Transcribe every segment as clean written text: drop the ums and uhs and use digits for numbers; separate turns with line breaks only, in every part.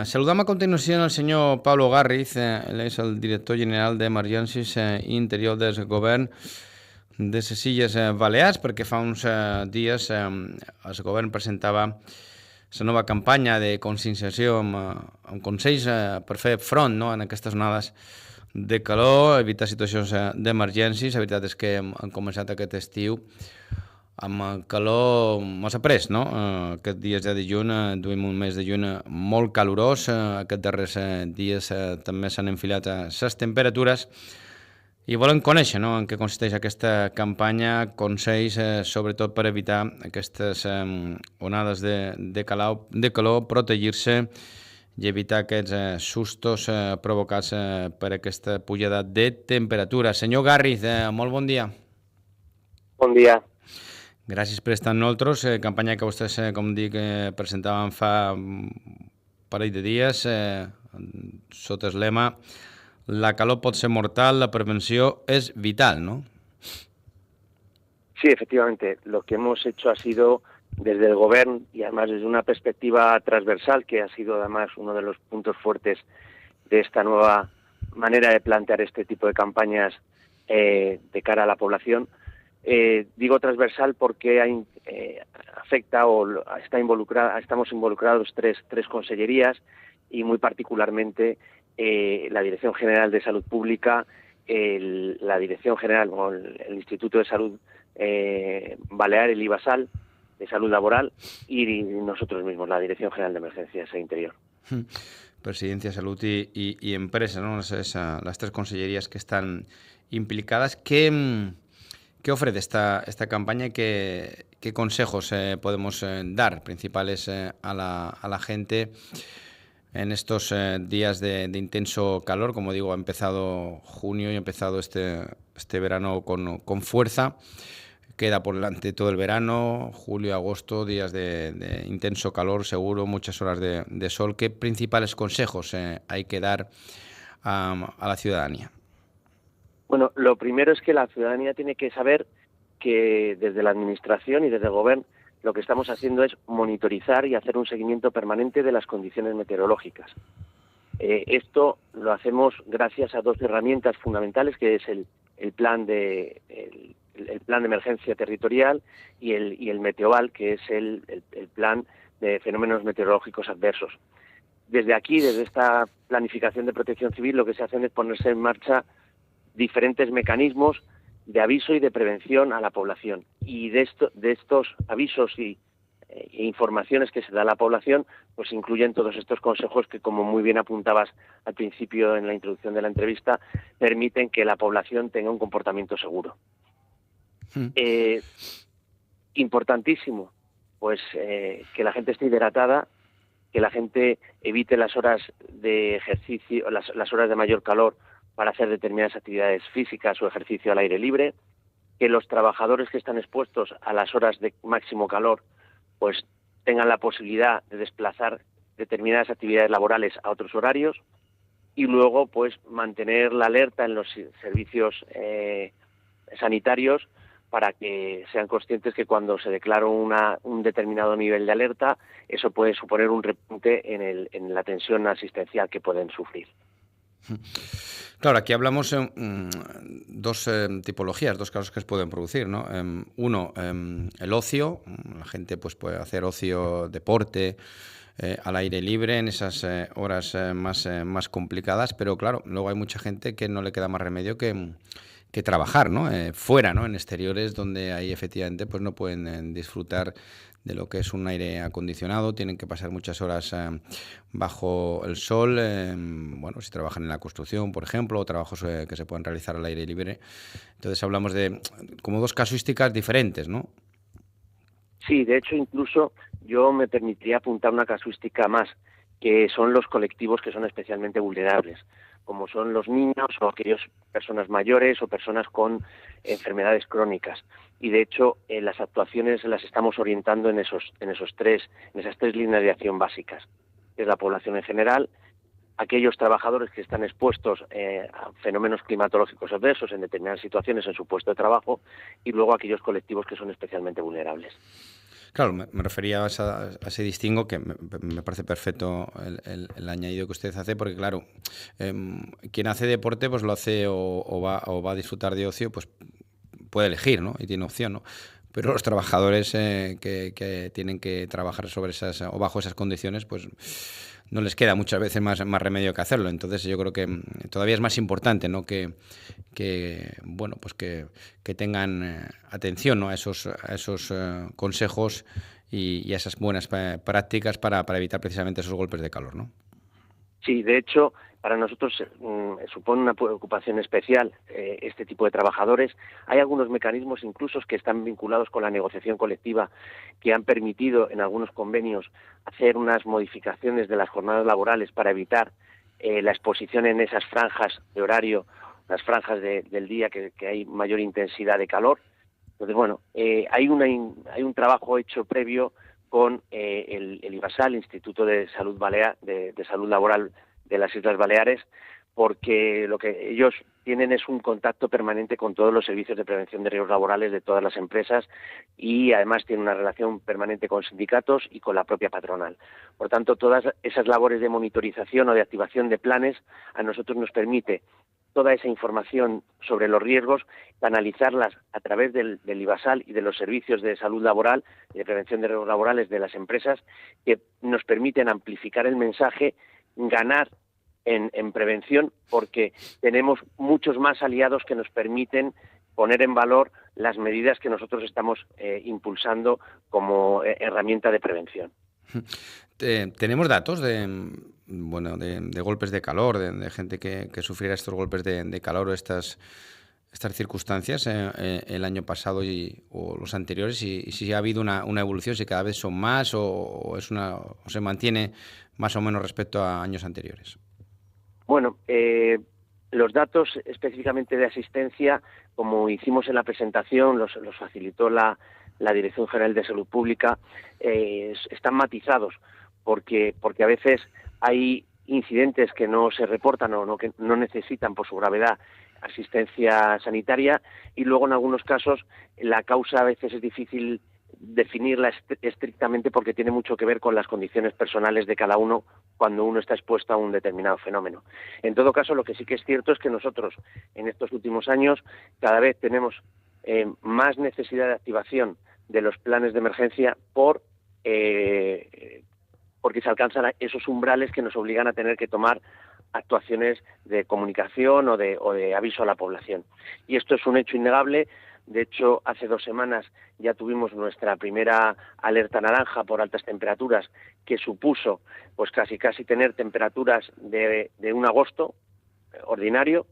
Saludam a continuació el senyor Pablo Garriz, ell és el director general d'Emergències i Interior del Govern de les Illes Balears, perquè fa uns dies el govern presentava la nova campanya de conscienciació amb consells per fer front, no, en aquestes onades de calor, evitar situacions d'emergències. La veritat és que hem començat aquest estiu amb el calor massa pres, no? Aquests dies de juny, duim un mes de juny molt calorós. Aquests darrers dies també s'han enfilat les temperatures i volem conèixer, no?, en què consisteix aquesta campanya, consells, sobretot per evitar aquestes onades de calor, protegir-se i evitar aquests sustos provocats per aquesta pujada de temperatura. Senyor Garriz, molt bon dia.
Bon dia.
Gràcies per estar amb nosaltres. Campanya que vostès, com dic, presentaven fa un parell de dies, sota el lema «La calor pot ser mortal, la prevenció es vital», ¿no?
Sí, efectivamente. Lo que hemos hecho ha sido desde el Gobierno y además desde una perspectiva transversal, que ha sido además uno de los puntos fuertes de esta nueva manera de plantear este tipo de campañas de cara a la población. Digo transversal porque afecta o estamos involucrados tres consellerías y muy particularmente la Dirección General de Salud Pública, la Dirección General, o el Instituto de Salud Balear, el IBASAL, de Salud Laboral, y nosotros mismos, la Dirección General de Emergencias e Interior.
Presidencia, Salud y Empresa, ¿no? Las tres consellerías que están implicadas. ¿Qué ofrece esta campaña y qué consejos podemos dar principales a la gente en estos días de intenso calor? Como digo, ha empezado junio y ha empezado este verano con fuerza. Queda por delante todo el verano, julio, agosto, días de intenso calor, seguro, muchas horas de sol. ¿Qué principales consejos hay que dar a la ciudadanía?
Bueno, lo primero es que la ciudadanía tiene que saber que desde la Administración y desde el Gobierno lo que estamos haciendo es monitorizar y hacer un seguimiento permanente de las condiciones meteorológicas. Esto lo hacemos gracias a dos herramientas fundamentales, que es el plan de emergencia territorial y el Meteoval, que es el plan de fenómenos meteorológicos adversos. Desde aquí, desde esta planificación de protección civil, lo que se hace es ponerse en marcha diferentes mecanismos de aviso y de prevención a la población. Y de estos avisos e informaciones que se da a la población, pues incluyen todos estos consejos que, como muy bien apuntabas al principio en la introducción de la entrevista, permiten que la población tenga un comportamiento seguro. Importantísimo, pues que la gente esté hidratada, que la gente evite las horas de ejercicio, las horas de mayor calor para hacer determinadas actividades físicas o ejercicio al aire libre, que los trabajadores que están expuestos a las horas de máximo calor pues tengan la posibilidad de desplazar determinadas actividades laborales a otros horarios, y luego pues mantener la alerta en los servicios sanitarios para que sean conscientes que cuando se declara un determinado nivel de alerta, eso puede suponer un repunte en la tensión asistencial que pueden sufrir.
Claro, aquí hablamos dos tipologías, dos casos que se pueden producir, ¿no? Uno, el ocio. La gente pues puede hacer ocio, deporte, al aire libre en esas horas más complicadas, pero claro, luego hay mucha gente que no le queda más remedio que trabajar, ¿no? Fuera, ¿no? En exteriores donde ahí efectivamente pues no pueden disfrutar de lo que es un aire acondicionado, tienen que pasar muchas horas bajo el sol, bueno, si trabajan en la construcción, por ejemplo, o trabajos que se pueden realizar al aire libre. Entonces hablamos de como dos casuísticas diferentes, ¿no?
Sí, de hecho, incluso yo me permitiría apuntar una casuística más, que son los colectivos que son especialmente vulnerables, como son los niños o aquellas personas mayores o personas con enfermedades crónicas. Y de hecho, las actuaciones las estamos orientando en esas tres líneas de acción básicas. Es la población en general, aquellos trabajadores que están expuestos a fenómenos climatológicos adversos en determinadas situaciones en su puesto de trabajo, y luego aquellos colectivos que son especialmente vulnerables.
Claro, me refería a ese distingo que me parece perfecto el añadido que usted hace, porque claro, quien hace deporte pues lo hace o va a disfrutar de ocio, pues puede elegir, ¿no? Y tiene opción, ¿no? Pero los trabajadores que tienen que trabajar sobre esas o bajo esas condiciones, pues no les queda muchas veces más remedio que hacerlo. Entonces yo creo que todavía es más importante, ¿no? Bueno, pues que tengan atención, ¿no? A esos consejos y a esas buenas prácticas para evitar precisamente esos golpes de calor, ¿no?
Sí, de hecho, para nosotros supone una preocupación especial este tipo de trabajadores. Hay algunos mecanismos incluso que están vinculados con la negociación colectiva que han permitido en algunos convenios hacer unas modificaciones de las jornadas laborales para evitar la exposición en esas franjas de horario, las franjas del día que hay mayor intensidad de calor. Entonces, bueno, hay un trabajo hecho previo con el IBASAL, Instituto de Salud de Salud Laboral de las Islas Baleares, porque lo que ellos tienen es un contacto permanente con todos los servicios de prevención de riesgos laborales de todas las empresas y además tienen una relación permanente con sindicatos y con la propia patronal. Por tanto, todas esas labores de monitorización o de activación de planes a nosotros nos permite toda esa información sobre los riesgos, canalizarlas a través del IBASAL y de los servicios de salud laboral y de prevención de riesgos laborales de las empresas, que nos permiten amplificar el mensaje, ganar en prevención, porque tenemos muchos más aliados que nos permiten poner en valor las medidas que nosotros estamos impulsando como herramienta de prevención.
Tenemos datos de golpes de calor, de gente que sufriera estos golpes de calor o estas circunstancias el año pasado o los anteriores, y si ha habido una evolución, si cada vez son más o se mantiene más o menos respecto a años anteriores.
Bueno, los datos específicamente de asistencia, como hicimos en la presentación, los facilitó la Dirección General de Salud Pública, están matizados, porque a veces hay incidentes que no se reportan que no necesitan por su gravedad asistencia sanitaria, y luego en algunos casos la causa a veces es difícil definirla estrictamente porque tiene mucho que ver con las condiciones personales de cada uno cuando uno está expuesto a un determinado fenómeno. En todo caso, lo que sí que es cierto es que nosotros en estos últimos años cada vez tenemos más necesidad de activación de los planes de emergencia porque se alcanzan esos umbrales que nos obligan a tener que tomar actuaciones de comunicación o de aviso a la población. Y esto es un hecho innegable. De hecho, hace 2 semanas ya tuvimos nuestra primera alerta naranja por altas temperaturas, que supuso pues casi tener temperaturas de un agosto ordinario.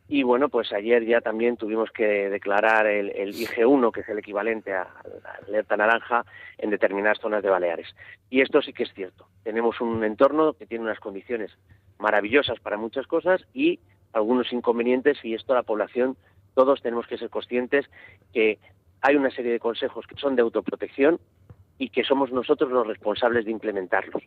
Y bueno, pues ayer ya también tuvimos que declarar el IG1, que es el equivalente a la alerta naranja, en determinadas zonas de Baleares. Y esto sí que es cierto. Tenemos un entorno que tiene unas condiciones maravillosas para muchas cosas y algunos inconvenientes, y esto la población, todos tenemos que ser conscientes que hay una serie de consejos que son de autoprotección y que somos nosotros los responsables de implementarlos.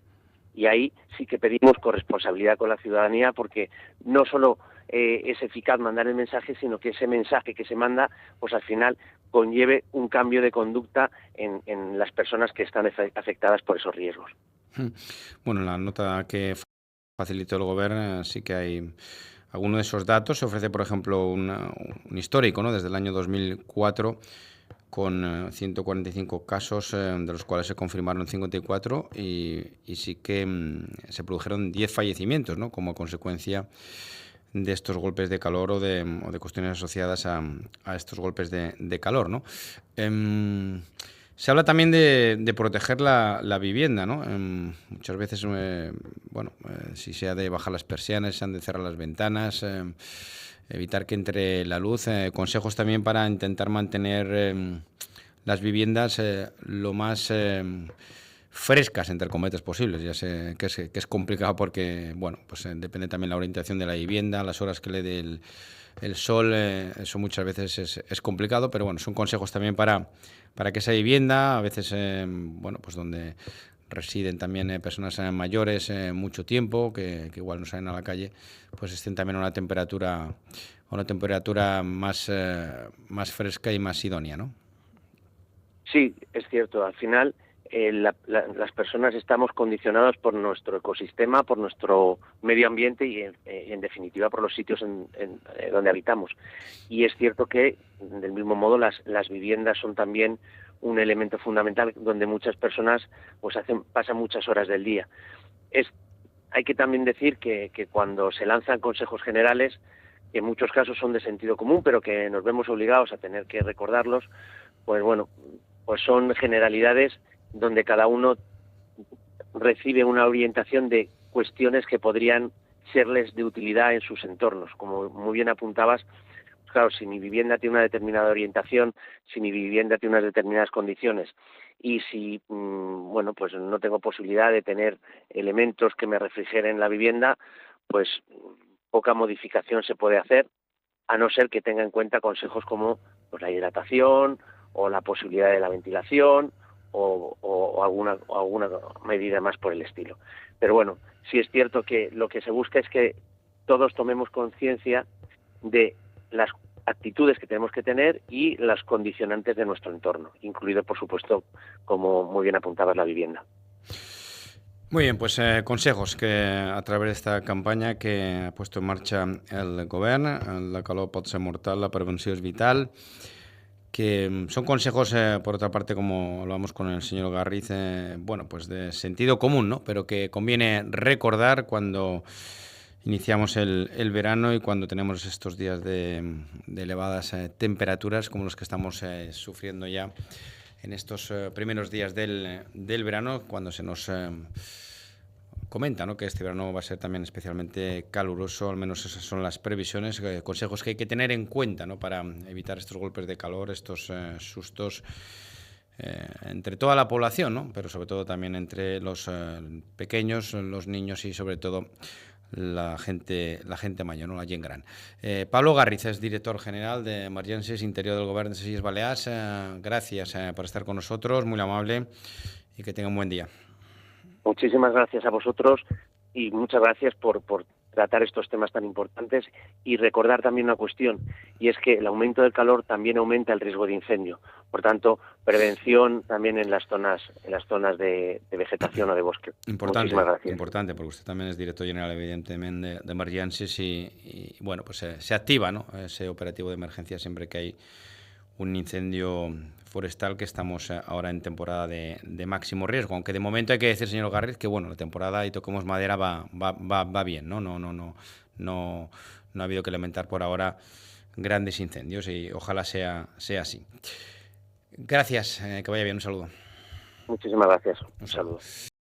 Y ahí sí que pedimos corresponsabilidad con la ciudadanía, porque no solo es eficaz mandar el mensaje, sino que ese mensaje que se manda, pues al final conlleve un cambio de conducta en las personas que están afectadas por esos riesgos.
Bueno, en la nota que facilitó el Gobierno sí que hay algunos de esos datos. Se ofrece, por ejemplo, un histórico, ¿no? Desde el año 2004, con 145 casos, de los cuales se confirmaron 54 y sí que se produjeron 10 fallecimientos, ¿no? Como consecuencia de estos golpes de calor o de cuestiones asociadas a estos golpes de calor, ¿no? Se habla también de proteger la vivienda, ¿no? Muchas veces, si se ha de bajar las persianas, se han de cerrar las ventanas, evitar que entre la luz. Consejos también para intentar mantener las viviendas lo más frescas, entre comillas, posibles. Ya sé que es complicado porque, pues depende también la orientación de la vivienda, las horas que le dé el sol, eso muchas veces es complicado, pero bueno, son consejos también para que esa vivienda, a veces, pues donde residen también personas mayores mucho tiempo, que igual no salen a la calle, pues estén también a una temperatura más fresca y más idónea, ¿no?
Sí, es cierto. Al final las personas estamos condicionados por nuestro ecosistema, por nuestro medio ambiente y, en definitiva, por los sitios donde habitamos. Y es cierto que, del mismo modo, las viviendas son también un elemento fundamental donde muchas personas pues pasan muchas horas del día. Hay que también decir que cuando se lanzan consejos generales, que en muchos casos son de sentido común, pero que nos vemos obligados a tener que recordarlos, pues bueno, pues son generalidades donde cada uno recibe una orientación de cuestiones que podrían serles de utilidad en sus entornos. Como muy bien apuntabas, pues claro, si mi vivienda tiene una determinada orientación, si mi vivienda tiene unas determinadas condiciones y si, bueno, pues no tengo posibilidad de tener elementos que me refrigeren la vivienda, pues poca modificación se puede hacer, a no ser que tenga en cuenta consejos como pues, la hidratación o la posibilidad de la ventilación o alguna medida más por el estilo. Pero bueno, sí es cierto que lo que se busca es que todos tomemos conciencia de las actitudes que tenemos que tener y las condicionantes de nuestro entorno, incluido, por supuesto, como muy bien apuntabas, la vivienda.
Muy bien, pues consejos que a través de esta campaña que ha puesto en marcha el govern, la calor pot ser mortal, la prevenció es vital, que son consejos, por otra parte, como hablamos con el señor Garriz, bueno, pues de sentido común, ¿no? Pero que conviene recordar cuando iniciamos el verano y cuando tenemos estos días de elevadas temperaturas como los que estamos sufriendo ya en estos primeros días del verano, cuando se nos comenta, ¿no?, que este verano va a ser también especialmente caluroso, al menos esas son las previsiones, consejos que hay que tener en cuenta, ¿no?, para evitar estos golpes de calor, estos sustos entre toda la población, ¿no?, pero sobre todo también entre los pequeños, los niños y sobre todo la gente mayor, ¿no?, la gent gran. Pablo Garriz es director general de Emergències Interior del Govern de les Illes Balears. Gracias por estar con nosotros, muy amable, y que tenga un buen día.
Muchísimas gracias a vosotros y muchas gracias por tratar estos temas tan importantes y recordar también una cuestión, y es que el aumento del calor también aumenta el riesgo de incendio. Por tanto, prevención también en las zonas de vegetación o de bosque.
Importante,
Muchísimas gracias.
importante, porque usted también es director general, evidentemente, de Emergències y bueno, pues se activa, ¿no?, ese operativo de emergencia siempre que hay un incendio forestal, que estamos ahora en temporada de máximo riesgo, aunque de momento hay que decir, señor Garriz, que bueno, la temporada, y toquemos madera, va bien, ¿no? No ha habido que lamentar por ahora grandes incendios y ojalá sea así. Gracias, que vaya bien, un saludo.
Muchísimas gracias.
Un saludo.